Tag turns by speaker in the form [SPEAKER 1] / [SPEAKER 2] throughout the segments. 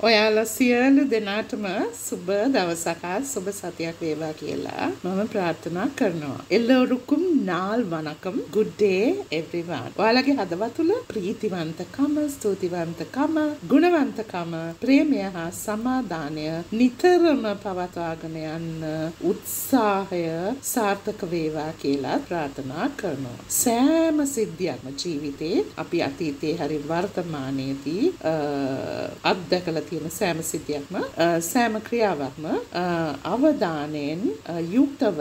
[SPEAKER 1] ඔයාලා සියලු දෙනාටම සුබ දවසක් සුබ සතියක් වේවා කියලා මම ප්‍රාර්ථනා කරනවා. එல்லோருக்கும் நாள் வணக்கம். Good day everyone. ඔයාලගේ හදවත් තුළ ප්‍රීතිවන්තකම, ස්තුතිවන්තකම, ගුණවන්තකම, ප්‍රේමය හා සමාදානය නිතරම පවත්වාගෙන යන්න උත්සාහය සාර්ථක වේවා කියලා ප්‍රාර්ථනා කරනවා. සෑම සිද්ධියක්ම ජීවිතේ අපි අතීතයේ හරි වර්තමානයේදී අත්දැකලා තියෙන සෑම සිද්ධියක්ම සෑම ක්‍රියාවක්ම අවධානයෙන් යුක්තව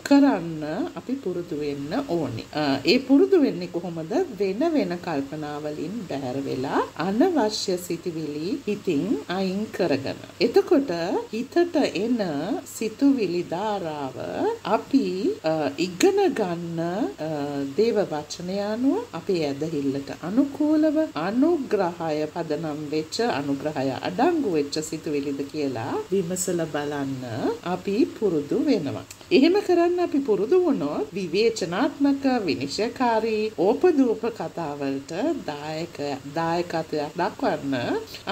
[SPEAKER 1] කරන්න අපි පුරුදු වෙන්න ඕනේ. ඒ පුරුදු වෙන්නේ කොහොමද? වෙන වෙන කල්පනාවලින් බැහැර වෙලා අනවශ්‍ය සිතුවිලි හිතින් අයින් කරගෙන. එතකොට හිතට එන සිතුවිලි ධාරාව අපි ඉගෙන ගන්න දේව වචනය අනුව අපේ ඇදහිල්ලට අනුකූලව අනුග්‍රහය පදනම් වෙච්ච අනුග්‍රහය අඩංගු වෙච්ච සිතුවිලිද කියලා විමසලා බලන්න අපි පුරුදු වෙනවා. එහෙම කරන්න අපි පුරුදු වුණොත් විවේචනාත්මක විනිශ්චයකාරී ඕපදූප කතාවලට දායකත්වයක් දක්වන්න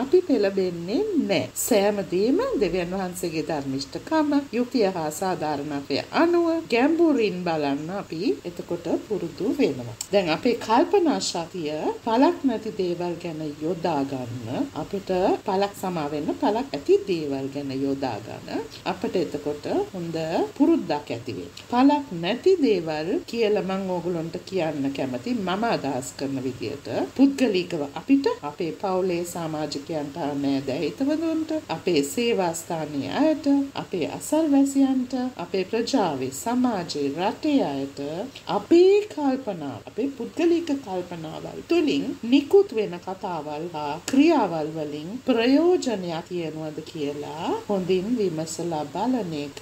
[SPEAKER 1] අපි පෙළඹෙන්නේ නැහැ. සෑම දේම දෙවියන් වහන්සේගේ ධර්මිෂ්ඨකම, යුක්තිය හා සාධාරණත්වය අනුව ගැඹුරින් බලන්න අපි එතකොට පුරුදු වෙනවා. දැන් අපේ කල්පනා ශක්තිය පළක් නැති දේවල් ගැන යොදා ගන්න අපිට පළක් සමා වෙන්න පළක් ඇති දේවල් ගැන යොදා ගන්න අපිට එතකොට හොඳ පුරුද්දක් ඇති වෙනවා. පළක් නැති දේවල් කියලා මම ඕගොල්ලන්ට කියන්න කැමති. මම අදහස් කරන විදියට පුද්ගලිකව අපිට අපේ පවුලේ සමාජිකයන්ට නෑදෑයිතවදුන්ට අපේ සේවා ස්ථානීය අයට අපේ අසල්වැසියන්ට අපේ ප්‍රජාවේ සමාජයේ රටේ අයට අපේ කල්පනා අපේ පුද්ගලික කල්පනාවල් තුළින් නිකුත් වෙන කතාවල් හා ක්‍රියාවල් වලින් ප්‍රයෝජනයක් තියනවද කියලා හොඳින් විමසලා බලන එක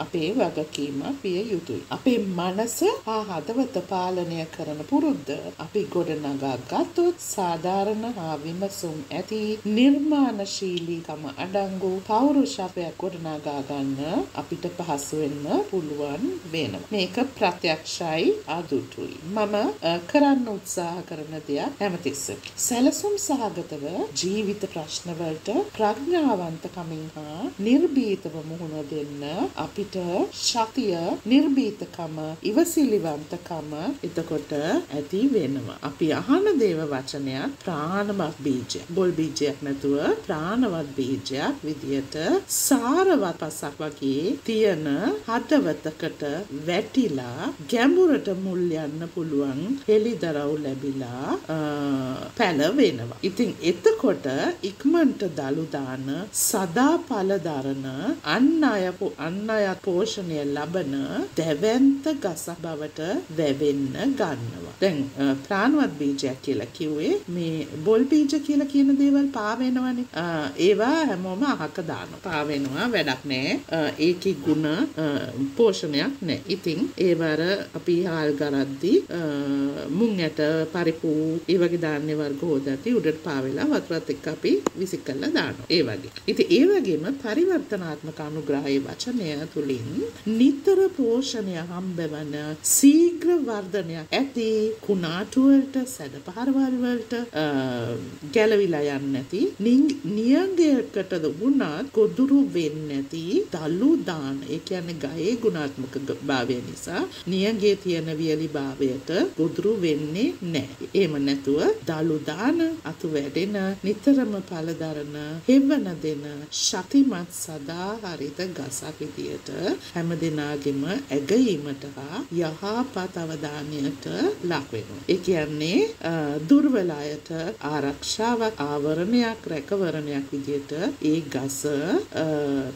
[SPEAKER 1] අපේ වගකීමක් විය යුතුයි. අපේ මනස හා හදවත පාලනය කරන පුරුද්ද අපි ගොඩනගා ගත්තොත් සාධාරණ හා විමසුම් ඇති නිර්මාණශීලීකම අඩංගු පෞරුෂත්වයක් ගොඩනගා ගන්න අපිට පහසු වෙන්න පුළුවන් වෙනවා. මේක ප්‍රත්‍යක්ෂයි අදුටුයි. මම කරන්න උත්සාහ කරන දෙයක් හැමතිස්සෙම සැලසුම් සහගතව ජීවිත ප්‍රශ්න වලට ප්‍රඥාවන්තකමින් හා නිර්භීතව මුහුණ දෙන්න අපිට ශක්තිය, නිර්භීතකම, ඉවසිලිවන්තකම එතකොට ඇති වෙනවා. අපි අහන දේව වචනයක් ප්‍රාණවත් බීජයක්, බොල් බීජයක් නැතුව ප්‍රාණවත් බීජයක් විදියට සාරවත් පසක් වගේ තියෙන හදවතකට වැටිලා ගැඹුරට මුල් යන්න පුළුවන් හෙලිදරව් ලැබිලා පැල වෙනවා. ඉතින් එතකොට ඉක්මනට දලු දාන සදා ඵල දරන අන් අය පෝෂණය ලබන දැවැන්ත ගස බවට වැවෙන්න ගන්නවා. දැන් ප්‍රාණවත් බීජයක් කියලා කිව්වේ මේ බොල් බීජ කියලා කියන දේවල් පා වෙනවනේ. ඒවා හැමෝම අහක දානවා. පා වෙනවා වැඩක් නැහැ. ඒකේ ගුණ පෝෂණයක් නැහැ. ඉතින් ඒවර අපි හාල් ගරද්දී මුං ඇට පරිප්පු ඒ වගේ ධාන්‍ය වර්ග හොදද්දී උඩට පා වෙලා වතුරත් එක්ක අපි විසිකලා දානවා. ඒ වගේ. ඉතින් ඒ වගේම පරිවර්තනාත්මක අනුග්‍රහයේ වචනය තුලින් නිතර පෝෂණය හම්බවන ශීඝ්‍ර වර්ධනයක් ඇති කුණාටු වලට සැඩපහරවල් වලට ගැලවිලා යන්නේ නැති නියංගයකටද වුණත් ගොදුරු වෙන්නේ නැති දලු දාන. ඒ කියන්නේ ගහේ ගුණාත්මක භාවය නිසා නියංගයේ තියෙන වියලි භාවයට ගොදුරු වෙන්නේ නැහැ. එහෙම නැතුව දලු දාන අතු වැඩෙන නිතරම පළදරන හෙවන දෙන ශක්තිමත් සදා හරිත ගසක් විදියට හැම දිනාගෙම ඇගීමට හා යහපත් අවධානයට ලක් වෙනවා. ඒ කියන්නේ දුර්වල අයට ආරක්ෂාවක්, ආවරණයක්, රැකවරණයක් විදියට ඒ ගස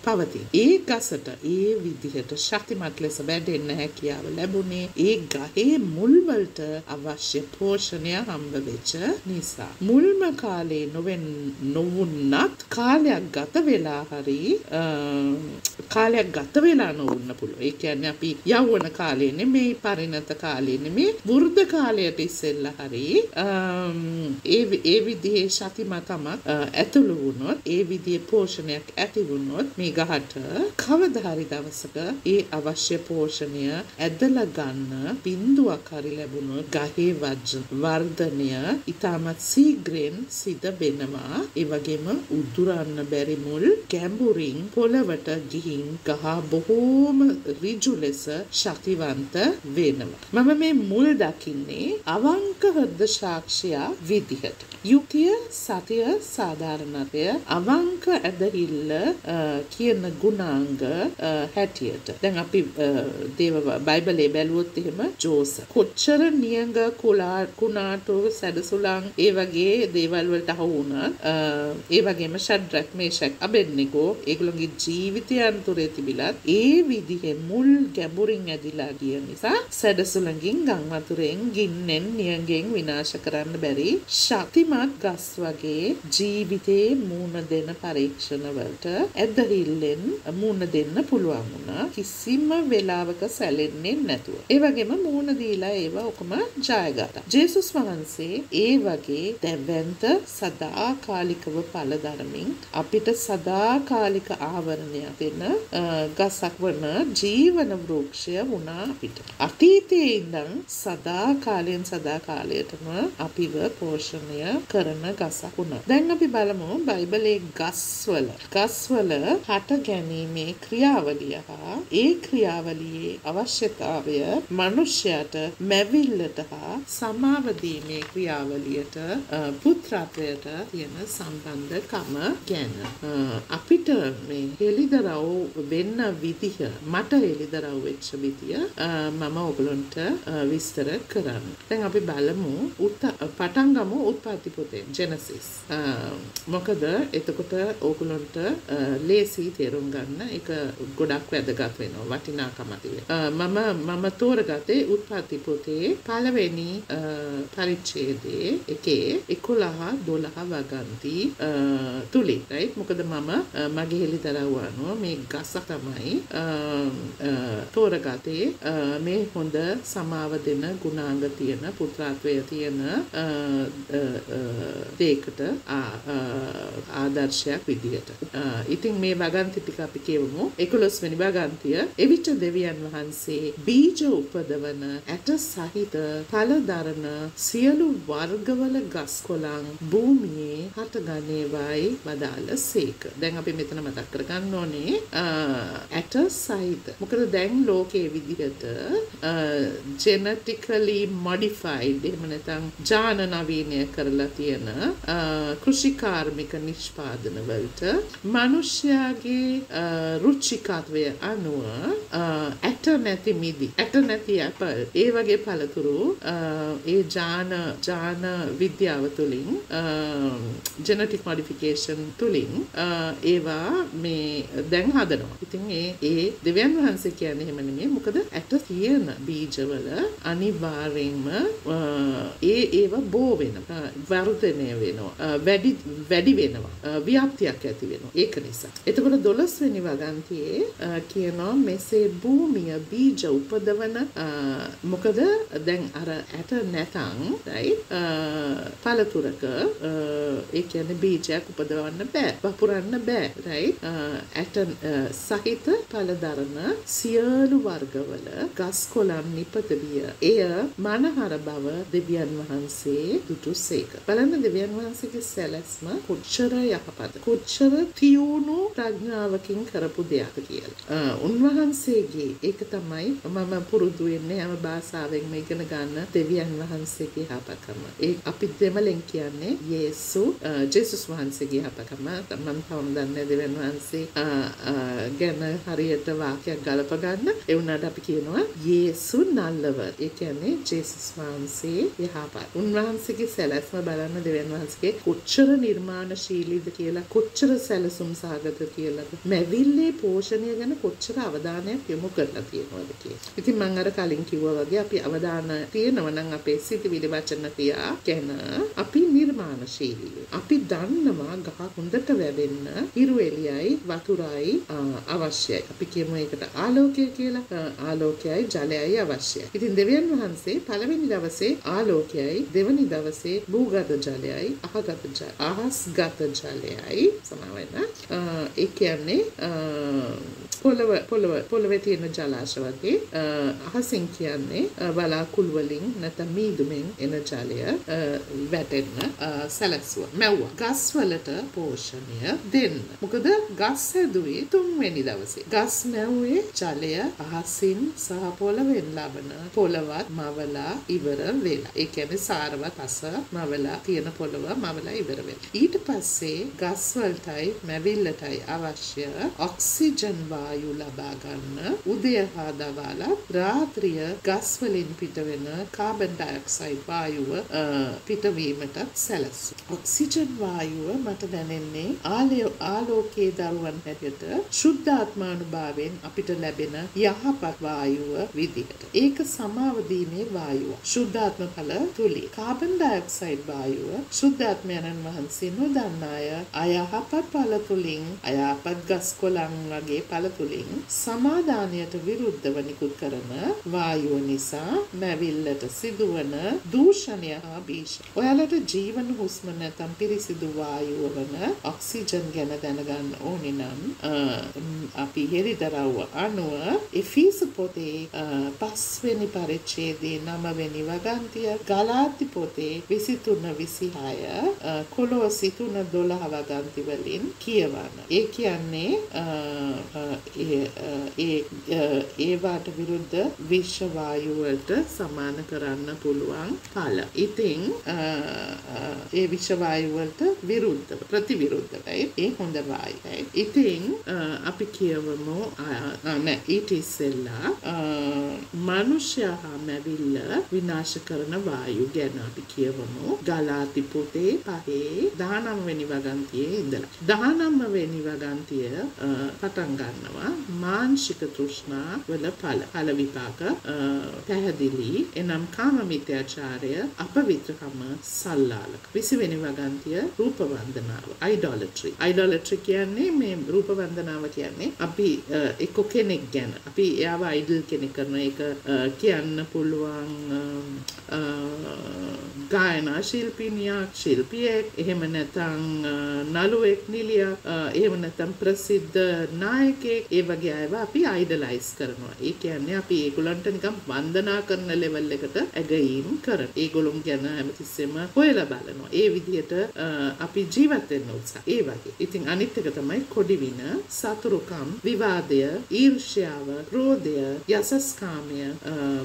[SPEAKER 1] පවතී. ඒ ගසට ඒ විදිහට ශක්තිමත් ලෙස වැඩෙන්න හැකියාව ලැබුණේ ඒ ගහේ මුල් වලට අවශ්‍ය පෝෂණය හම්බ වෙච්ච නිසා. මුල්ම කාලේ නොවුන්නත් කාලයක් ගත වෙලා හරි කාලයක් ගත වෙලා නොවුන්න පුළුවන්. ඒ කියන්නේ අපි යෞවන කාලේ නෙමෙයි, පරිණත කාලේ නෙමෙයි, වෘද්ධ කාලයට ඉස්සෙල්ලා හරි ඒ විදිහේ ශක්තිමත්කමක් ඇතුළු වුණොත්, ඒ විදිහේ පෝෂණයක් ඇති වුණොත් මේ ගහට කවදා හරි දවසක ඒ අවශ්‍ය පෝෂණය ඇදලා ගන්න බිඳුවක් හරි ලැබුණොත් ගහේ වර්ධනය ඉතාමත් ශීඝ්‍රයෙන් සිද්ධ වෙනවා. ඒ වගේ වගේම උදුරන්න බැරි මුල් ගැඹුරින් පොළවට ගිහින් ගහ බොහෝම ඍජු ලෙස ශක්තිවන්ත වෙනවා. මම මේ මුල් දකින්නේ අවංක හෘද සාක්ෂිය විදිහට. යුක්තිය, සතිය, සාධාරණත්වය, අවංක ඇදහිල්ල කියන ගුණාංග හැටියට. දැන් අපි බයිබලයේ බැලුවොත් එහෙම ජෝස කොච්චර නියඟ කුණාටු සැඩසුලන් ඒ වගේ දේවල් වලට අහු වුණත් ඒ වගේම ශද්‍රක් මේෂක් අබෙද්නෙගෝ ඒගොල්ලෝගේ ජීවිතය අන්තරේ තිබිලත් ඒ විදිහේ මුල් ගැඹුරින් ඇදිලා ගිය නිසා සැඩසුලකින් ගම් වතුරෙන් ගින්නෙන් නියඟෙන් විනාශ කරන්න බැරි ශක්තිමත් ගස් වගේ ජීවිතේ මූණ දෙන පරීක්ෂණ වලට ඇදහිල්ලෙන් මූණ දෙන්න පුළුවන් වුණා කිසිම වෙලාවක සැලෙන්නේ නැතුව. ඒ වගේම මූණ දීලා ඒවා ඔකම ජයගත්තා. ජේසුස් වහන්සේ ඒ වගේ දැවැන්ත සදාකාලිකව පළ ධර්මින් අපිට සදාකාලික ආවරණයක් දෙන ගසක් වන ජීවන වෘක්ෂය වුණා අපිට. අතීතයේ ඉඳන් සදාකාලයෙන් සදාකාලයටම අපිව පෝෂණය කරන ගසක් වුණා. දැන් අපි බලමු බයිබලයේ ගස්වල හට ගැනීමේ ක්‍රියාවලිය හා ඒ ක්‍රියාවලියේ අවශ්‍යතාවය මනුෂ්‍යයට මැවිල්ලට හා සමාව දීමේ ක්‍රියාවලියට පුත්‍රත්වයට තියෙන සම්බන්ධකම ගැන අපිට මේ හෙළිදරව් වෙන්න විදිහ මට හෙළිදරව් වෙච්ච විදිය මම ඔයගලන්ට විස්තර කරන්න. දැන් අපි බලමු පටන් ගමු උත්පත්ති පොතේ ජෙනසිස්. මොකද එතකොට ඕගලන්ට ලේසි තේරුම් ගන්න ඒක ගොඩක් වැදගත් වෙනවා වටිනාකමක් තියෙනවා. මම තෝරගත්තේ උත්පත්ති පොතේ පළවෙනි පරිච්ඡේදයේ එකේ 11-12 වගන්ති තුලින් right මොකද මම මගේ හෙළිදරව් අනුව මේ ගස තමයි තෝරගත්තේ මේ හොඳ සමාව දෙන ගුණාංග තියෙන පුත්‍රත්වය තියෙන දෙයකට ආදර්ශයක් විදියට. ඉතින් මේ වගන්ති ටික අපි කියවමු. 11 වෙනි වගන්තිය එවිට දෙවියන් වහන්සේ බීජ උපදවන ඇට සහිත ඵල දරන සියලු වර්ගවල ගස් කොළන් භූමියේ හටගනේවයි වදාළසේක. දැන් අපි මෙතන මතක් කරගන්න ඕනේ ඇට සහිත. මොකද දැන් ලෝකයේ විදිහට genetically modified එහෙම නැත්නම් ජාන නවීනය කරලා තියෙන කෘෂිකාර්මික නිෂ්පාදන වලට මිනිස්යාගේ රුචිකත්වය අනුව ඇට නැති මිදි ඇට නැති ඇපල් ඒ වගේ පළතුරු ඒ ජාන විද්‍යාව තුළින් genetic modification තුළින් ඒවා මේ දැන් හදනවා. ඉතින් ඒ දෙවියන් වහන්සේ කියන්නේ එහෙම නෙමෙයි. මොකද ඇට තියෙන බීජවල අනිවාර්යෙන්ම ඒවා බෝ වෙනවා. වර්ධනය වෙනවා. වැඩි වෙනවා. ව්‍යාප්තියක් ඇති වෙනවා. ඒක නිසා. එතකොට 12 වෙනි වගන්තියේ කියනවා මෙසේ භූමිය බීජ උපදවන මොකද දැන් අර ඇට නැතන් right පළතුරක ඒ කියන්නේ බීජයක් උපදවන්න බෑ. වපුරන්න බෑ right ඇට සහිත පළදරන සියලු වර්ගවල ගස් කොළන් නිපත විය. එය මනහර බව දෙවියන් වහන්සේ දුටුසේක. බලන්න දෙවියන් වහන්සේගේ සැලැස්ම කොච්චර යහපත් කොච්චර තියුණු ප්‍රඥාවකින් කරපු දෙයක් කියලා. උන්වහන්සේගේ ඒක තමයි මම පුරුදු වෙන්නේ හැම භාෂාවෙන්ම ඉගෙන ගන්න දෙවියන් වහන්සේගේ යහපතකම. ඒ අපි දෙමළෙන් කියන්නේ ජේසුස් වහන්සේගේ යහපතකම. මම තවම දන්නේ දෙවියන් වහන්සේ ගැන හරියට වාක්‍යයක් ගලප ගන්න. ඒ වුණාට අපි කියනවා යේසු නල්ලව. ඒ කියන්නේ ජේසුස් වහන්සේ යහපත්. උන්වහන්සේගේ සැලැස්ම බලන්න දෙවියන් වහන්සේගේ කොච්චර නිර්මාණශීලීද කියලා කොච්චර සැලසුම් සාගත කියලා මැවිල්ලේ පෝෂණය ගැන කොච්චර අවධානයක් යොමු කරලා තියෙනවද කියලා. ඉතින් මම අර කලින් කිව්වා වගේ අපි අවධානය තියෙනවා නම් අපේ සිතවිලි වචන ක්‍රියා ගැන අපි නිර්මාණශීලී. අපි දන්නවා ගහ හොඳට වැවෙන්න හිරු එළියයි වතුරයි අවශ්‍යයි. අපි කියමු ඒකට ආලෝකය කියලා. ආලෝකයයි ජලයයි අවශ්‍යයි. ඉතින් දෙවියන් වහන්සේ පළවෙනි දවසේ ආලෝකයයි දෙවෙනි දවසේ භූගත ජලයයි අහස්ගත අන්තර්ජාලයයි සමාවෙන්න. ඒ කියන්නේ පොළවේ තියෙන ජලාශ වගේ අහසින් කියන්නේ වලාකුළු වලින් නැත්නම් මීදුමෙන් එන ජලය වැටෙන්න සැලැස්සුවා. මැව්වා. ගස් වලට පෝෂණය දෙන්න. මොකද ගස් හැදුවේ 3 වෙනි දවසේ. ගස් මැව්වේ ජලය අහසින් සහ පොළවෙන් ලබන පොළවත් මවලා ඉවර වෙලා. ඒ කියන්නේ සාරවත් අස මවලා තියෙන පොළව මවලා ඉවර වෙලා. ඊට පස්සේ ගස් වලටයි මැවිල්ලටයි අවශ්‍ය ඔක්සිජන් වායු ලබා ගන්න උදය හා දවල්ත් රාත්‍රිය ගස් වලින් පිටවෙන කාබන් ඩයොක්සයිඩ් වායුව පිටවීමට සැලසුවා. ඔක්සිජන් වායුව මට දැනෙන්නේ ආලෝකයේ දරුවන් හැටියට ශුද්ධාත්මානුභාවයෙන් අපිට ලැබෙන යහපත් වායුව විදිහට. ඒක සමාව දීමේ වායුව. ශුද්ධාත්ම ඵල තුලින් කාබන් ඩයොක්සයිඩ් වායුව ශුද්ධාත්මයන්න් වහන්සේ නොදන්න අය අයහපත් ඵල තුලින් අයහපත් ගස් කොළන් වගේ ඵල තුලින් සමාදානයට විරුද්ධව නිකුත් කරන වායුව නිසා මැවිල්ලට සිදුවන දූෂණය හා භීෂණ. ඔයාලට ජීවන හුස්ම නැත්නම් පිරිසිදු වායුව වන ඔක්සිජන් ගැන දැනගන්න ඕනේ නම් අපි හෙළිදරව් අනුව එෆීස පොතේ 5 වෙනි පරිච්ඡේදයේ 9 වෙනි වගන්තිය ගලාති පොතේ 23-26 කොලොසි 3-12 වගන්ති වලින් කියවන. ඒ කියන්නේ ඒවට විරුද්ධ විශ්ව වායු වලට සමාන කරන්න පුළුවන් ඵල. ඉතින් ඒ විශ්ව වායු වලට විරුද්ධව ප්‍රතිවිරුද්ධවයි ඒ හොඳ වායුවයි. ඉතින් අපි කියවමු ඊට ඉස්සෙල්ලා මනුෂ්‍යයා මැවිල්ල විනාශ කරන වායු ගැන අපි කියවමු. ගලාති පොතේ 5 වෙනි වගන්තියේ ඉඳලා 19 වෙනි වගන්තිය පටන් ගන්නවා මානසික තෘෂ්ණා වල ඵල විපාක පැහැදිලි. එනම් කාම මිත්‍යාචාරය, අපවිත්‍රකම, සල්ලාලක. 20 වෙනි වගන්තිය රූප වන්දනාව, idolatry කියන්නේ මේ රූප වන්දනාව කියන්නේ අපි එක්ක කෙනෙක් ගැන අපි එයාව අයිඩල් කෙනෙක් කරන එක කියන්න පුළුවන් ගායනා ශිල්පියෙක්, එහෙම නැත්නම් නළුවෙක්, නිලියක්, එහෙම නැත්නම් ප්‍රසිද්ධ නායකයෙක්, ඒ වගේ අයව අපි අයිඩලයිස් කරනවා. ඒ කියන්නේ අපි ඒගොල්ලන්ට නිකන් වන්දනා කරන ලෙවල් එකට ඇගීම් කරනවා. ඒගොල්ලොන් ගැන හැමතිස්සෙම හොයලා බලනවා. ඒ විදිහට අපි ජීවත් වෙන්න උත්සාහ. ඒ වගේ. ඉතින් අනිත් එක තමයි කොඩිවින, සතුරුකම්, විවාදය, ඊර්ෂ්‍යාව, ක්‍රෝධය, යසස්කාමය,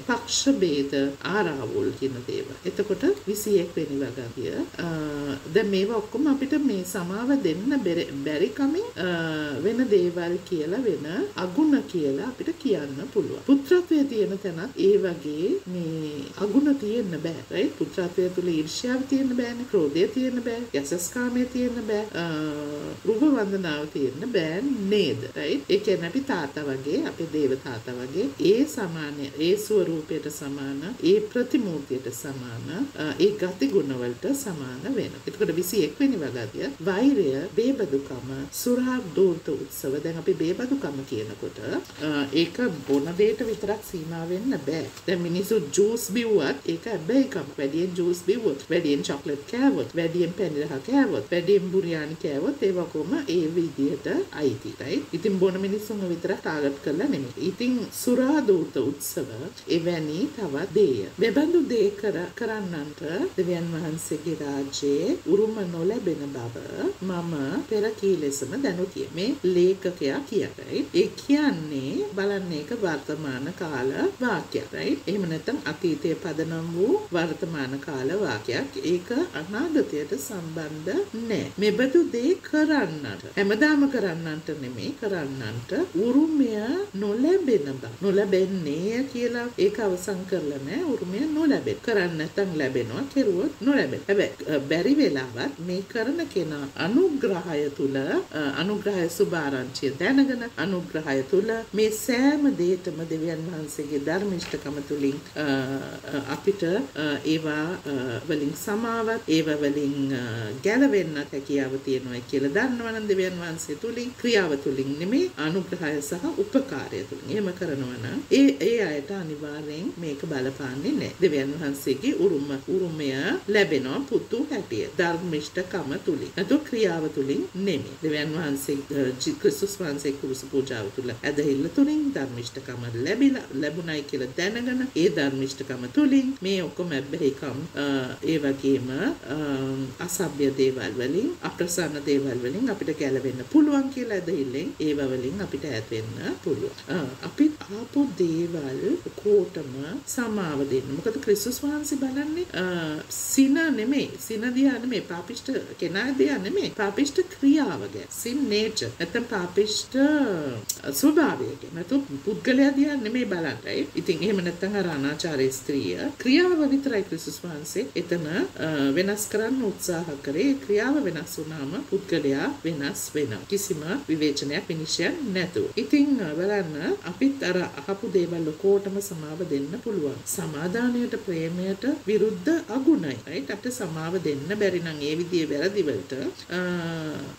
[SPEAKER 1] පක්ෂ ભેද, ආරාවුල් කියන දේවල්. එතකොට 21 වෙනි වගන්තිය දැන් මේවා ඔක්කොම අපිට මේ සමාව දෙන්න බැරි කමින් වෙන දේවල් කියලා වෙන අගුණ කියලා අපිට කියන්න පුළුවන්. පුත්‍රත්වයේ තියෙන තැනත් ඒ වගේ මේ අගුණ තියෙන්න බෑ. right? පුත්‍රත්වයේ තුල ඊර්ෂ්‍යාව තියෙන්න බෑනේ, ක්‍රෝධය තියෙන්න බෑ, යසස්කාමය තියෙන්න බෑ, රූප වන්දනාව තියෙන්න බෑ නේද? right? ඒ කියන්නේ අපි තාත්තා වගේ, අපේ දේව තාත්තා වගේ ඒ සමාන, ඒ ස්වරූපයට සමාන, ඒ ප්‍රතිමූර්තියට සමාන, ඒ ගති ගුණ වලට සමාන වෙනවා. එතකොට 21 වෙනි වගතිය වෛරය, බේබදුකම, සුරා දූර්ත උත්සව. දැන් අපි බේබදුකම කියනකොට ඒක බොන දෙයට විතරක් සීමා වෙන්න බෑ. දැන් මිනිස්සු ජූස් බිව්වත් ඒක හැබැයිකම. වැඩියෙන් ජූස් බිව්වොත්, වැඩියෙන් චොක්ලට් කෑවොත්, වැඩියෙන් පැණි රහ කෑවොත්, වැඩියෙන් බුරියානි කෑවොත් ඒ වගේම ඒ විදිහට අයිතියි. ඉතින් බොන මිනිස්සුන්ව විතරක් ටාගට් කරලා නෙමෙයි. ඉතින් සුරා දූර්ත උත්සව එවැනි තවත් දේය. මෙබඳු දේ කරන්නන්ට දෙවියන් වහන්සේගේ රාජ්‍යයේ උරුම නොලැබෙන බව මම පෙර කී ලෙසම දැනුතිය. මේ ලේඛකයා කියයි. ඒ කියන්නේ බලන්නේ ඒක වර්තමාන කාල වාක්‍යයක්. right? එහෙම නැත්නම් අතීතයේ පදනම් වූ වර්තමාන කාල වාක්‍යයක්. ඒක අනාගතයට සම්බන්ධ නැහැ. මෙබඳු දේ කරන්නට හැමදාම කරන්නන්ට නෙමෙයි, කරන්නන්ට උරුමය නොලැබෙන බව. නොලැබෙන්නේ කියලා ඒක අවසන් කරලා නැහැ. උරුමය නොලැබෙන. කරන්න නැත්නම් ලැබෙනවා, කෙරුවොත් නොලැබෙන. හැබැයි බැරි වෙලාවත් මේ කරන කෙනා අනුග්‍රහය තුල, අනුග්‍රහය සුභාරංචිය දැනගෙන අනුග්‍රහය තුල මේ සෑම දෙයකම දෙවියන් වහන්සේගේ ධර්මිෂ්ඨකම තුලින් අපිට ඒවා වලින් සමාවත්, ඒවා වලින් ගැලවෙන්න හැකියාව තියෙනවා කියලා දන්නවනම් දෙවියන් වහන්සේ තුලින්, ක්‍රියාව තුලින් නෙමෙයි, අනුග්‍රහය සහ උපකාරය තුලින්. එහෙම කරනවා නම් ඒ අයට අනිවාර්යෙන් මේක බලපාන්නේ නැහැ. දෙවියන් වහන්සේගේ උරුම උරුමය ලැබෙනවා පුතු හැටිය. ධර්මිෂ්ඨකම තුලින්. නැතු ක්‍රියාව තුලින් නෙමෙයි. දෙවියන් වහන්සේ ක්‍රිස්තුස් වහන්සේ කුරුස පූජාව තුල ඇදහිල්ල තුලින් ධර්මිෂ්ඨකම ලැබුණයි කියලා දැනගෙන ඒ ධර්මිෂ්ඨකම තුලින් මේ ඔක්කොම බැහැකම් ඒ වගේම අසභ්‍ය දේවල් වලින් අප්‍රසන්න දේවල් වලින් අපිට ගැලවෙන්න පුළුවන් කියලා ඇදහිල්ලෙන් ඒව වලින් අපිට ඈත් වෙන්න පුළුවන්. අපි ආපු දේවල් කොටම සමාව දෙන්න. මොකද ක්‍රිස්තුස් වහන්සේ බලන්නේ සින නෙමෙයි. සින දිහා නෙමෙයි. පාපිෂ්ඨ කෙනා දිහා නෙමෙයි. පාපිෂ්ඨ ක්‍රියාව ගැන. sin nature. නැත්නම් පාපිෂ්ඨ ස්වභාවය ගැන. නැතු පුද්ගලයා දිහා නෙමෙයි බලන්නේ. ඉතින් එහෙම නැත්නම් අර අනාචාරී ස්ත්‍රිය ක්‍රියාව විතරයි ක්‍රිස්තුස් වහන්සේ එතන වෙනස් කරන්න උත්සාහ කරේ. ක්‍රියාව වෙනස් වුණාම පුද්ගලයා වෙනස් වෙනවා. කිසිම විවේචනයක් විනිශ්චයක් නැතුව. ඉතින් බලන්න අපිත් අර අහපු දේවල් කොටම සමාව දෙන්න පුළුවන්. සමාදානයට ප්‍රේමයට විරුද්ධ අගුණයි. right? අපිට සමාව දෙන්න බැරි නම් ඒ විදිහේ වැරදි වලට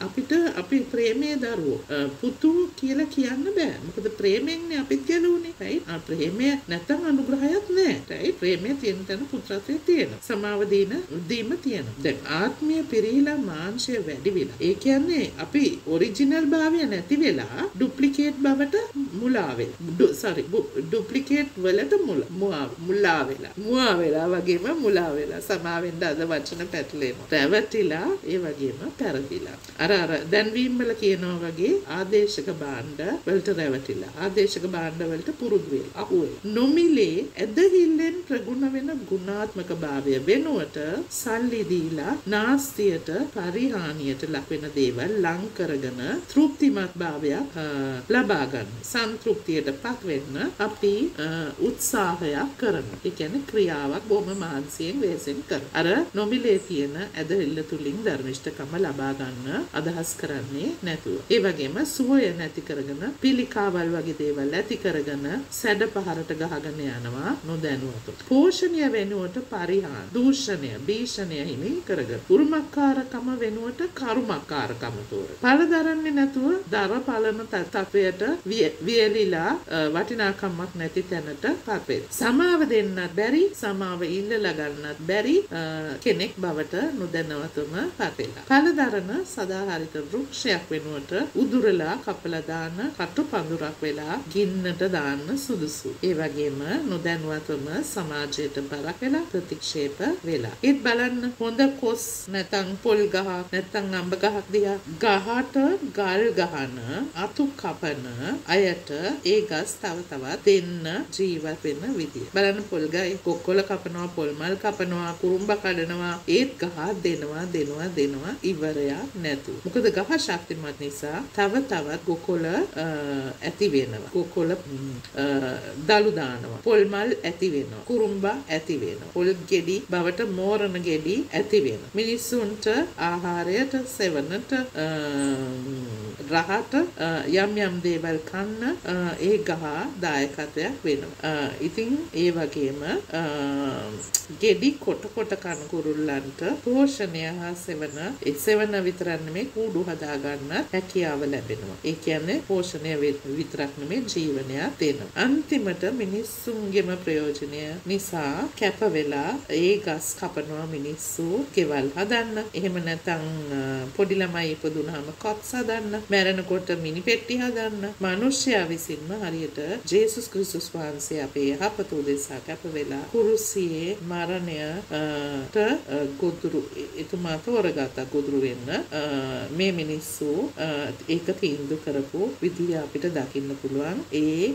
[SPEAKER 1] අපිට අපි ප්‍රේමයේ දරුවෝ පුතු කියලා කියන්න බෑ. මොකද ප්‍රේමයෙන්නේ අපිත් ගැලුනේ. right? ප්‍රේමය නැත්නම් අනුග්‍රහයක් නෑ. right? ප්‍රේමයේ තියෙන තැන පුත්‍රත්වයේ තියෙනවා. සමාව දීම තියෙනවා. දැන් ආත්මීය පිරීලා මාංශය වැඩි වෙලා. ඒ කියන්නේ අපි ඔරිජිනල් භාවය නැති වෙලා ඩුප්ලිකේට් බවට මුලා වෙලා. ඩුප්ලිකේට් වලට මුලා වෙලා වගේම මුලා වෙලා සමාවෙන්න අද වචන පැටලෙනවා. රැවටිලා ඒ වගේම පෙරදිලා. අර දැන්වීම් වල කියනවා වගේ ආදේශක භාණ්ඩ වලට රැවටිලා. ආදේශක භාණ්ඩ වලට පුරුදු වෙලා. අහුවේ. නොමිලේ ඇදහිල්ලෙන් ප්‍රගුණ වෙන ගුණාත්මක භාවය වෙනුවට සල්ලි දීලා නාස්තියට පරිහානියට ලක් වෙන දේවල් ලං කරගෙන තෘප්තිමත් භාවයක් ලබා ගන්න. සන්තුෂ්ටියටපත් වෙන්න අපි උත්සාහයක් කරනවා. ඒ කියන්නේ ක්‍රියාවක් බොහොම මානසිකයෙන් වෙහෙසෙන් කරනවා. අර නොමිලේ තියෙන ඇදහිල්ල තුලින් ධර්මිෂ්ඨකම ලබා ගන්න අදහස් කරන්නේ නැතුව. ඒ වගේම සුවය නැති කරගෙන පිළිකාවල් වගේ දේවල් ඇති කරගෙන සැඩ පහරට ගහගෙන යනවා නොදැනුවත්ව. පෝෂණය වෙනුවට පරිහාන, දූෂණය, භීෂණය හිමි කරගෙන. උරුමකාරකම වෙනුවට කරුමකාරකම තෝර. පළදරන්නේ නැතුව දර පළන තත්වයට වියලිලා වටිනාකමක් නැති තැනට පත් වේ. සමාව දෙන්නත් බැරි, සමාව ඉල්ලලා ගන්නත් බැරි කෙනෙක් බවට නොදැනවතම පත් වෙලා. පළදරන සදාහරිත වෘක්ෂයක් වෙනුවට උදුරලා කපලා දාන කටු පඳුරක් වෙලා ගින්නට දාන්න සුදුසු. ඒ වගේම නොදැනුවතම සමාජයට බරක් වෙලා ප්‍රතික්ෂේප වෙලා. ඒත් බලන්න හොඳ කොස් නැත්නම් පොල් ගහ නැත්නම් අඹ ගහක් දිහා ගහට ගල් ගහන අතු කපන අයට ඒ ගස් තව තවත් දෙන්න ජීවත් වෙන විදිය. බලන්න පොල් ගහේ කොක්කොල කපනවා, පොල් මල් කපනවා, කුරුම්බ කඩනවා, ඒත් ගහ දෙනවා ඉවරයක් නැතු. මොකද ගහ ශක්තිමත් නිසා තව තවත් කොකොල ඇති වෙනවා. කොකොල දලු දානවා. පොල් මල් ඇති වෙනවා. කුරුම්බ ඇති වෙනවා. පොල් ගෙඩි බවට මෝරණ ගෙඩි ඇති වෙනවා. මිනිසුන්ට ආහාරයට සෙවණට රහට යම් දේවල් කන්න ඒ ගහ දායකත්වයක් වෙනවා. ඉතින් ඒ වගේම ගෙඩි කොට කන කුරුල්ලන්ට පෝෂණය හා සෙවණ විතරක් නෙමෙයි කූඩු හදා ගන්න හැකියාව ලැබෙනවා. ඒ කියන්නේ පෝෂණය විතරක් නෙමෙයි ජීවනයක් දෙනවා. අන්තිමට මිනිස්සුන්ගේම ප්‍රයෝජනය නිසා කැප වෙලා ඒ ගස් කපනවා මිනිස්සු ගෙවල් හදන්න. එහෙම නැත්නම් පොඩි ළමයි ඉපදුනහම කොක්ස් හදන්න, මැරෙනකොට මිනි පෙට්ටි හදන්න. මිනිස්යා විසින්ම හරියට ජේසුස් ක්‍රිස්තුස් වහන්සේ අපේ යහපත උදෙසා කැප වෙලා කුරුසියේ මරණයට ගොදුරු එතුමා තෝරගත්තා ගොදුරු වෙන්න. මේ මිනිස්සු ඒක තීන්දුව කරපු විදිය අපිට දකින්න පුළුවන් ඒ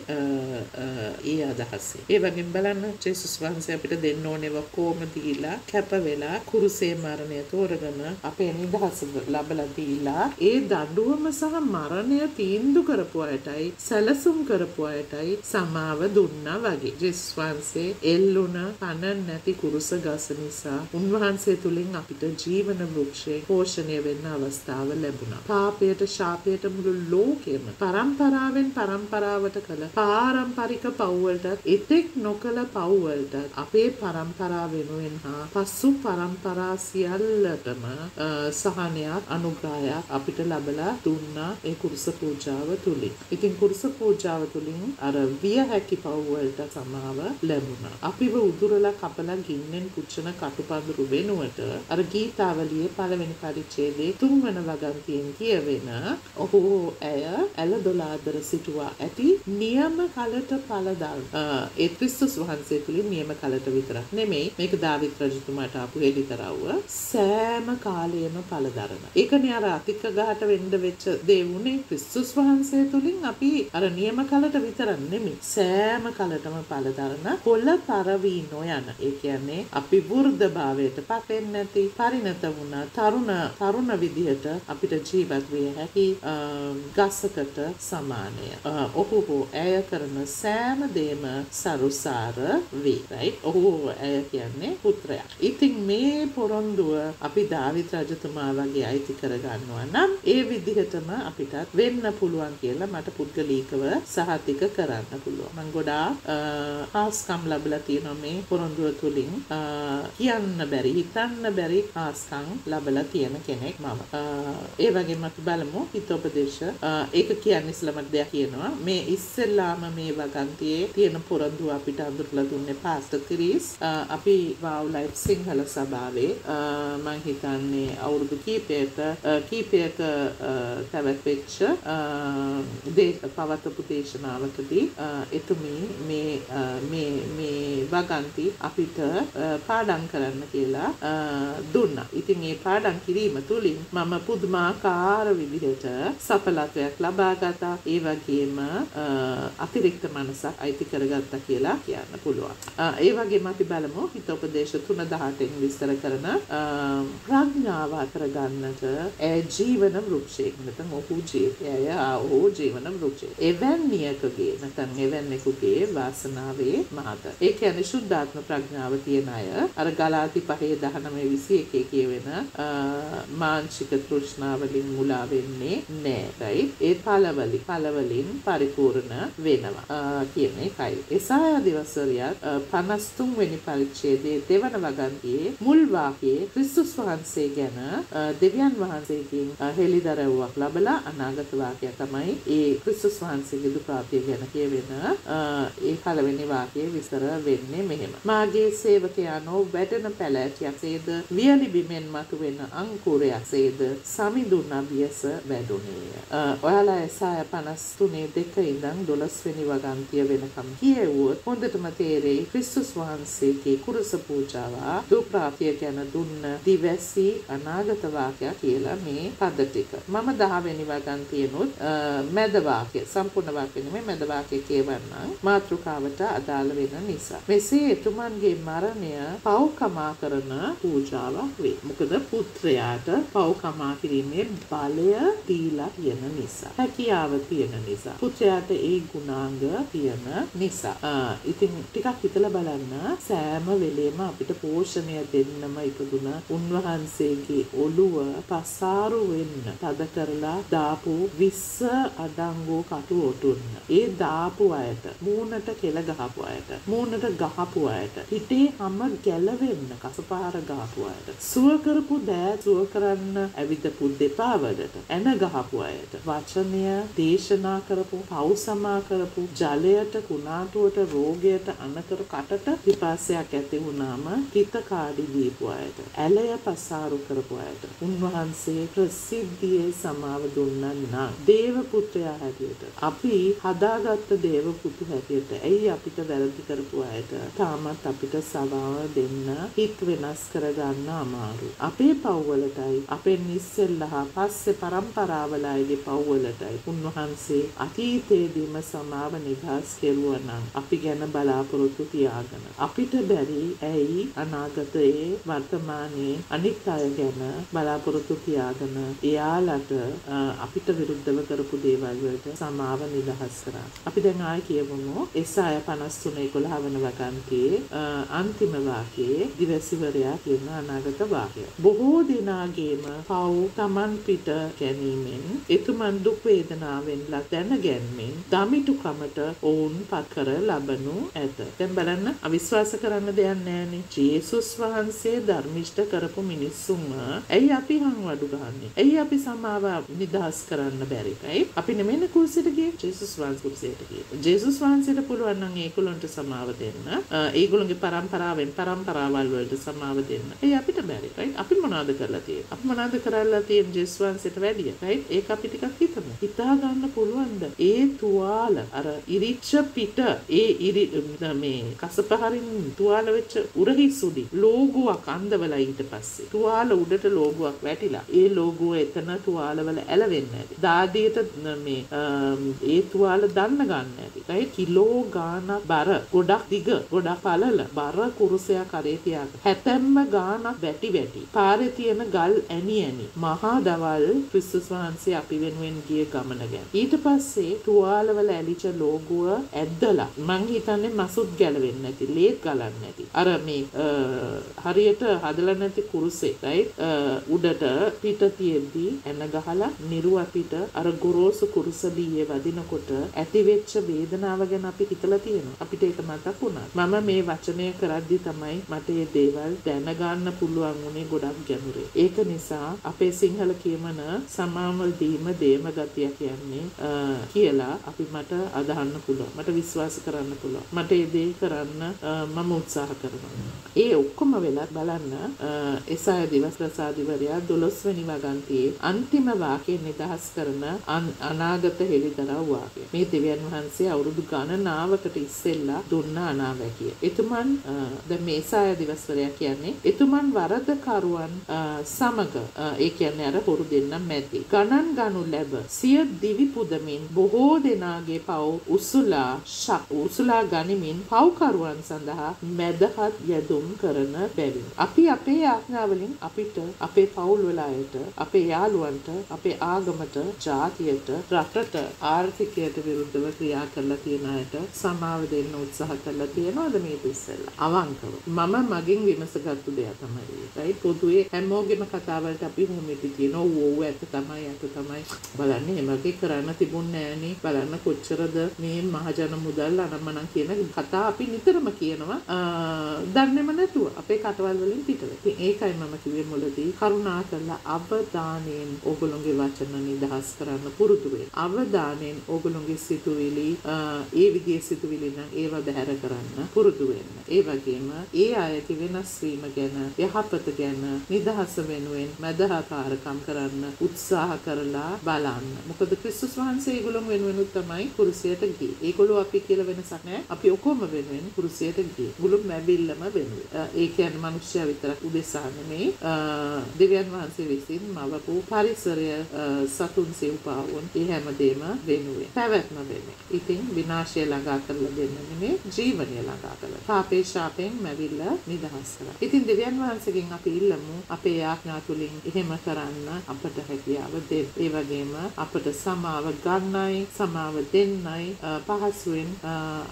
[SPEAKER 1] අදහසේ. ඒ වගේම බලන්න ජේසුස් වහන්සේ අපිට දෙන්න ඕනේ කොහොම දීලා කැප වෙලා කුරුසේ මරණය තෝරගෙන අපේ නිදහස ලබලා දීලා ඒ දඬුවම සහ මරණය තීන්දුව කරපු අයටයි සැලසුම් කරපු අයටයි සමාව දුන්නා වගේ. ජේසුස් වහන්සේ එල්ලුණ පණ නැති කුරුස ගස නිසා උන්වහන්සේ තුලින් අපිට ජීවන වෘක්ෂයේ පෝෂණය වෙන්න අවස්ථාව ලැබුණා. පාපයට ශාපයට මුළු ලෝකෙම පරම්පරාවෙන් පරම්පරාවට කළ පාරම්පරික පව්වලට එතෙක් නොකළ පව්වලට අපේ පරම්පරාව වෙනුවෙන් හා පසු පරම්පරා සියල්ලටම සහනයක් අනුග්‍රහයක් අපිට ලැබලා දුන්න වුණා ඒ කුරුස පූජාව තුලින්. ඉතින් කුරුස පූජාව තුලින් අර විය හැකි පව් වලට සමාව ලැබුණා. අපිව උදුරලා කපලා ගින්නෙන් පුච්චන කටුපඳුරු වෙනුවට අර ගීතාවලියේ පළවෙනි පරිච්ඡේදයේ 3 වන වගන්තියෙන් කියවෙන ඔහු ඇය ඇලදොලාදර සිටුවා ඇති නියම කලට පළදල්. ඒ ක්‍රිස්තුස් වහන්සේ තුලින් නියම කලට විතරක් නෙමෙයි මේක දාවිත් රජතුමාට ආපු හෙළිතරව්ව සෑම කාලයෙම පළදරන. ඒකනේ අර අතික ගහට වෙන්න වෙච්ච දේ වුණේ ක්‍රිස්තුස් වහන්සේ තුලින් අපි අර නියම කලට විතරක් නෙමෙයි සෑම කලටම පළදරන කොළ තරවී නොයන. ඒ කියන්නේ අපි වෘද්ධභාවයට පත් වෙන්නේ නැති පරිණත වුණ තරුණ විදිහට අපිට ජීවත් විය හැකි ගසකට සමානය. ඔහු ඇය කරන සෑම දේම සරුසාර වේ. right? ඔහු ඇය කියන්නේ පුත්‍රයා. ඉතින් මේ පොරොන්දුව අපි දාවිත් රජතුමා වගේ අයිති කරගන්නවා නම් ඒ විදිහටම අපිටත් වෙන්න පුළුවන් කියලා මට පුද්ගලිකව සහතික කරන්න පුළුවන්. මම ගොඩාක් ආස්කම් ලැබලා තියෙනවා මේ පොරොන්දුව තුලින්. කියන්න බැරි හිතන්න බැරි ආස්කම් ලැබලා තියෙන කෙනෙක් මම. ඒ වගේම අපි බලමු හිතෝපදේශ. ඒක කියන්නේ ඉස්ලාමත් දෙයක් කියනවා. මේ ඉස්සෙල්ලාම මේ වගන්තියේ තියෙන පොරොන්දුව අපිට අඳුරලා දුන්නේ පාස්ටර් ක්‍රිස්. අපි වාව් ලයිෆ් සිංහල සභාවේ මම හිතන්නේ අවුරුදු කීපයක පැවැත්වෙච්ච පවත්වපු දේශනාවකදී එතුමී මේ වගන්ති අපිට පාඩම් කරන්න කියලා දුන්නා. ඉතින් මේ පාඩම් කිරීම තුලින් මම පුදුමාකාර විදිහට සඵලත්වයක් ලබා ගත්තා. ඒ වගේම අතිරික්ත මනසක් අයිති කරගත්තා කියලා කියන්න පුළුවන්. ඒ වගේම අපි බලමු හිතෝපදේශ 3:18 විස්තර කරන ප්‍රඥාව අතර ගන්නට ජීවන වෘක්ෂයක් නැත්නම් ඔහු ජීවන වෘක්ෂය. එවැන්නියකගේ නැත්නම් එවැන්නෙකුගේ වාසනාවේ මහත. ඒ කියන්නේ සුද්ධාත්ම ප්‍රඥාව තියෙන අය අර ගලාති 5:19-21 කියවෙන මානසික තෘෂ්ණාවලින් මුලා වෙන්නේ නැහැ. right? ඒ පළවලින් පරිපූර්ණ වෙනවා කියන එකයි. එසායා දිවසරියත් 53 වෙනි පරිච්ඡේදයේ දෙවන වගන්තියේ මුල් වාක්‍යයේ ක්‍රිස්තුස් වහන්සේ ගැන දෙවියන් වහන්සේගෙන් හෙළිදරව්වක් ලැබලා අනාගත වාක්‍යය තමයි ඒ ක්‍රිස්තුස් වහන්සේගේ දුකාපිය ගැන කියවෙන ඒ පළවෙනි වාක්‍යයේ විස්තර වෙන්නේ මෙහෙම. මාගේ සේවකයානෝ වැඩෙන පැලෑටියක්සේද වියලි බිමෙන් මතුවෙන අංකුරයක්සේද සමිඳුන් අභියස වැඩුණේය. ඔයාලා එසායා 53:2 ඉඳන් 12 වෙනි වගන්තිය වෙනකම් කියවුවොත් හොඳටම තේරෙයි ක්‍රිස්තුස් වහන්සේගේ කුරුස පූජාව දුප්‍රාප්තිය ගැන දුන්න දිවැසි අනාගත වාක්‍ය කියලා මේ පද ටික. මම 10 වෙනි වගන්තියනොත් මැද වාක්‍ය සම්පූර්ණ වාක්‍ය නෙමෙයි මැද වාක්‍ය කියවන්නම් මාතෘකාවට අදාළ වෙන නිසා. මෙසේ එතුමන්ගේ මරණය පව්කමා කරන පූජාවක් වේ. මොකද පුත්‍රයාට පව්කමා කිරීමේ බලය දීලා තියෙන නිසා. හැකියාව තියෙන නිසා. පුත්‍රයාට ඒ ගුණාංග තියෙන නිසා. ඉතින් ටිකක් හිතලා බලන්න සෑම වෙලේම අපිට පෝෂණය දෙන්නම ඉපදුන උන්වහන්සේගේ ඔළුව පසාරු වෙන්න තද කරලා දාපු 20 අඩංගු කටු ඔටුන්න. ඒ දාපු අයට මූණට කෙල ගහපු අයට මූණට ගහපු අයට හිතේ හැම ගැලවෙන්න කසපාර ගහපු අයට සුව කරපු දෑ සුව කරන්න ඇවිදපු දෙපා වලට එන ගහපු අයට වචනය දේශනා කරපු පෞසමා කරපු ජලයට කුණාටුවට රෝගයට අනතර කටට පිපාසයක් ඇති වුණාම හිත කාඩි දීපු අයට ඇලය පසාරු කරපු අයට උන්වහන්සේ ප්‍රසිද්ධියේ සමාව දුන්නා නම් දේව පුත්‍රයා හැටියට අපි හදාගත්ත දේව පුතු හැටියට ඇයි අපිට වැරදි කරපු අයට තාමත් අපිට සවාව දෙන්න හිත වෙනස් කරගන්න අමාරුයි. අපේ පව්වලටයි අපේ ඉස්සෙල්ලා පස්සේ පරම්පරාවලයිගේ පව්වලටයි උන්වහන්සේ අතීතයේදීම සමාව නිදහස් කෙරුවා නම් අපි ගැන බලාපොරොත්තු තියාගෙන අපිට බැරි ඇයි අනාගතයේ වර්තමානයේ අනිත් අය ගැන බලාපොරොත්තු තියාගෙන එයාලට අපිට විරුද්ධව කරපු දේවල් වලට සමාව නිදහස් කරා. අපි දැන් ආයෙ කියවමු එසායා 53:11 වන වගන්තියේ අන්තිම වාක්‍යයේ දිවසිවරයා කියන අනාගත වාක්‍යය. බොහෝ දිනාගේම පව් තමන් පිට ගැනීමෙන් එතුමන් දුක් වේදනාවෙන් දැනගැන්මෙන් දමිටුකමට ඔවුන් පත් කර ලබනු ඇත. දැන් බලන්න අවිශ්වාස කරන්න දෙයක් නැහැනේ. ජේසුස් වහන්සේ ධර්මිෂ්ඨ කරපු මිනිස්සුන්ව ඇයි අපි හංවඩු ගහන්නේ? ඇයි අපි සමාව නිදහස් කරන්න බැරි. right? අපි නෙමෙයි කුරුසියට ගියේ. ජේසුස් වහන්සේ කුරුසියට ගියේ. ජේසුස් වහන්සේට පුළුවන් නම් ඒගොල්ලන්ට සමාව දෙන්න. ඒගොල්ලන්ගේ පරම්පරාවල් වලට සමාව දෙන්න. ඒ අපිට බැරි. right? අපි මොනවද කරලා තියෙන්නේ? අපි මොනවද කරලා තියෙන්නේ ජේසුස් වහන්සේට වැඩිය? right? ඒක අපි ටිකක් හිතමු. හිතා ගන්න පුළුවන්ද? ඒ තුවාල අර ඉරිච්ච පිට මේ කසපහරින් තුවාල වෙච්ච උරහිසුඩි ලෝගුවක් අන්දවලා ඊට පස්සේ තුවාල උඩට ලෝගුවක් වැටිලා ඒ ලෝගුව එතන තුවාලවල ඇලවෙන්නේ නැති. දාදියට මේ ඒ තුවාල දන්න ගන්න නැති. right? කිලෝ ගානක් බර ගොඩක් දිග ගොඩක් පළල බර කුරුසයක් කරේ තියාගෙන හැතැම්ම ගානක් වැටි පාරේ තියෙන ගල් ඇනි මහා දවල් ක්‍රිස්තුස් වහන්සේ අපි වෙනුවෙන් ගිය ගමන ගැන. ඊට පස්සේ තුවාලවල ඇලිච්ච ලෝගුව ඇද්දලා මං හිතන්නේ මසුත් ගැලවෙන්නේ නැති ලේත් ගලන්නේ නැති අර මේ හරියට හදලා නැති කුරුසේ right? උඩට පිට තියෙද්දි එන ගහලා නිරුව පිට අර ගොරෝසු කුරුස දීයේ වදිනකොට ඇති වෙච්ච වේදනාව ගැන අපි හිතලා තියෙනවා. අපිට ඒක මතක් වුණා. මම මේ වචනය කරද්දි තමයි මට මේ දේවල් දැනගන්න පුළුවන් වුණේ ගොඩක් ගැඹුරේ. ඒක නිසා අපේ සිංහල කියමන සමාව දීම දේම ගතිය කියන්නේ කියලා අපි මට අදහන්න පුළුවන්. මට විශ්වාස කරන්න පුළුවන්. මට ඒ දේ කරන්න මම උත්සාහ කරනවා. ඒ ඔක්කොම වෙලත් බලන්න එසාය දිවස් ප්‍රසාදිවරයා 12 වෙනි වගන්තියේ අන්තිම වාක්‍යය නිදහස් කරන අනාගත හෙළිදරව් වාක්‍යය. මේ දෙවියන් වහන්සේ අවුරුදු ගණනාවකට ඉස්සෙල්ලා දුන්න අනාවැකිය. එතුමන් දැන් මේ එසාය දිවස්වරයා කියන්නේ එතුමන් වරදකරුවන් සමග ඒ කියන්නේ අර හොරු දෙන්න මැදි ගණන් ගනු ලැබ සිය දිවි පුදමින් බොහෝ දෙනාගේ පව් උසුලා ගනිමින් පව්කරුවන් සඳහා මැදහත් යදුම් කරන බැවින් අපි අපේ ආඥාවලින් අපිට අපේ පවුල් වල අයට අපේ යාළුවන්ට අපේ ආගමට ජාතියට රටට ආර්ථිකයට විරුද්ධව ක්‍රියා කරලා තියෙන අයට සමාව දෙන්න උත්සාහ කරලා තියෙනවද මේ ඉස්සෙල්ලා අවංකව මම මගෙන් විමසගත්තු දෙයක් තමයි right? පොදුවේ හැමෝගෙම කතාවලට අපි හොමිටි තියෙනවා ඕව ඇත්ත තමයි බලන්න එමගේ කරන්න තිබුණේ නෑනේ බලන්න කොච්චරද මේ මහජන මුදල් අනම්මනම් කියන කතා අපි නිතරම කියනවා දන්නේම නැතුව අපේ කටවල් වලින් පිටව. ඉතින් ඒකයි මම කිව්වේ මුලදී කරුණාකරලා අවධානයෙන් ඕගොල්ලෝගේ වචන නිදහස් කරන්න පුරුදු වෙන්න. අවධානයෙන් ඕගොල්ලෝගේ සිතුවිලි ඒ විදිහේ සිතුවිලි නම් ඒව බැහැර කරන්න පුරුදු වෙන්න. ඒ වගේම ඒ අයගේ වෙනස් වීම ගැන යහපත ගැන නිදහස වෙනුවෙන් මදහකාරකම් කරන්න උත්සාහ කරලා බලන්න. මොකද ක්‍රිස්තුස් වහන්සේ ඒගොල්ලෝ වෙනුවෙන් තමයි කුරුසියට ගියේ. ඒගොල්ලෝ අපි කියලා වෙනසක් නැහැ. අපි ඔක්කොම වෙනුවෙන් කුරුසියට ගියේ. ගුළුම් මැවිල්ලම වෙනුවෙන්. ඒ කියන්නේ මිනිස්සයා විතරක් උදෙසා නෙමෙයි දෙවියන් වහන්සේ විසින් මවපු පරිසරය සතුන් සිව්පාවුන් ඒ හැමදේම වෙනුවෙන් පැවැත්ම වෙනුවෙන්. ඉතින් විනාශය ළඟා කරලා දෙන්න නෙමෙයි ජීවනය ළඟා කරලා. පාපේ ශාපෙන් මැවිල්ල නිදහස් කරලා. ඉතින් දෙවියන් වහන්සේගෙන් අපි ඉල්ලමු අපේ ආඥා තුලින් එහෙම කරන්න අපට හැකියාව දෙන්න. ඒ වගේම අපට සමාව ගන්නයි සමාව දෙන්නයි පහසුවෙන්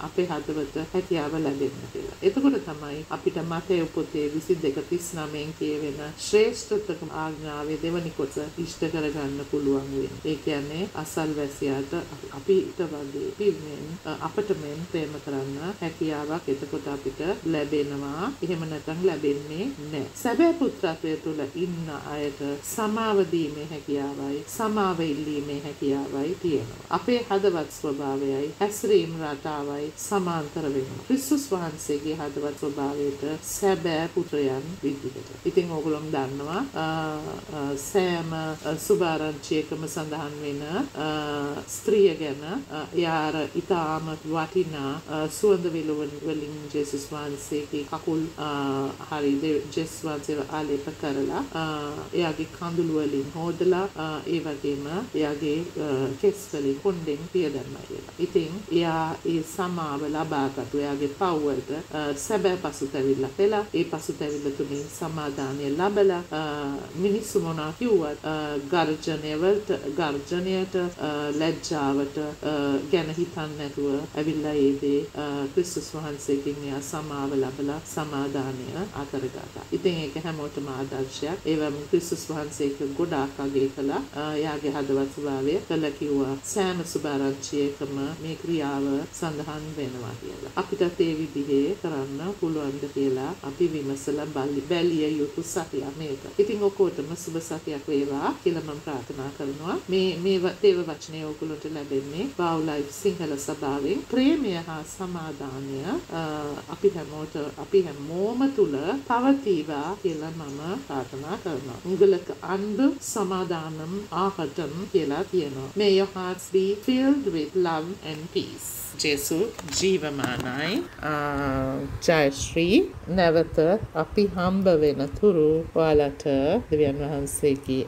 [SPEAKER 1] අපේ හදවත හැකියාව ලැබෙන්න කියලා. එතකොට තමයි අපිට මතේ පොතේ 22:39 කියවෙන ශ්‍රේෂ්ඨතම ආඥාවේ දෙවනි කොටස ඉෂ්ට කරගන්න පුළුවන් වෙන්නේ. ඒ කියන්නේ අසල්වැසියාට අපිට වගේ පින්නෙන් අපට මෙන් ප්‍රේම කරන්න හැකියාවක් එතකොට අපිට ලැබෙනවා. එහෙම නැත්නම් ලැබෙන්නේ නැහැ. සැබෑ පුත්‍රත්වය තුළ ඉන්න අයට සමාව දීමේ හැකියාවයි සමාව ඉල්ලීමේ හැකියාවයි තියෙනවා. අපේ හදවත් ස්වභාවයයි හැසිරීම රටාවයි සමාන්තර වෙනවා. ක්‍රිස්තුස් වහන්සේගේ හදවත් ස්වභාවයට සැබෑ පුත්‍රයන් විදිහට. ඉතින් ඕගොල්ලෝ දන්නවා සෑම සුභාරංචියකම සඳහන් වෙන ස්ත්‍රිය ගැන යාර ඊටාම වටිනා සුවඳ විලවුන් වලින් ජේසුස් වහන්සේගේ කකුල් හරි ජේසුස් වහන්සේව ආලේප කරලා එයාගේ කඳුළු වලින් හොදලා ඒ වගේම එයාගේ කෙස් වලින් කොණ්ඩෙන් පියදැම්මා කියලා. ඉතින් එයා ඒ සමාව ලබාගත්තු එයාගේ පව්වලට සැබෑ පසුතැවිල්ල පෙළා ඒ පසුතැවිල්ල තුලින් සමාදානය ලැබලා මිනිස්සු මොනවා කිව්වත් ගර්ජනයට ලැජ්ජාවට ගැන හිතන්නේ නැතුව ඇවිල්ලා ඒ දේ ක්‍රිස්තුස් වහන්සේගෙන් එයා සමාව ලැබලා සමාදානය අතරගත්තා. ඉතින් ඒක හැමෝටම ආදර්ශයක්. ඒ වගේම ක්‍රිස්තුස් වහන්සේක ගොඩාක් අගය කළා. එයාගේ හදවත් ස්වභාවය කළා කිව්වා සෑම සුභාරංචියකම මේ ක්‍රියාව සඳහන් වෙනවා කියලා. අපිටත් ඒ විදිහේ කරන්න පුළුවන්ද කියලා අපි විමසලා බැලිය යුතු සතිය මේක. ඉතින් ඔක්කොටම සුබ සතියක් වේවා කියලා මම ප්‍රාර්ථනා ප්‍රාර්ථනා කරනවා මේ දේව වචනය ඔයගොල්ලන්ට ලැබෙන්නේ Wow Life සිංහල සභාවෙන් ප්‍රේමය හා සමාදානය අපි හැමෝම තුල පවතිවා කියලා මම ප්‍රාර්ථනා කරනවා. உங்களுக்கு அன்பு சமாதானம் ஆகட்டும் කියලා තියෙනවා. May your hearts be filled with love and peace. ජේසු ජීවමානයි. ජයශ්‍රී නැවත අපි හම්බ වෙන තුරු ඔයාලට දෙවියන් වහන්සේගේ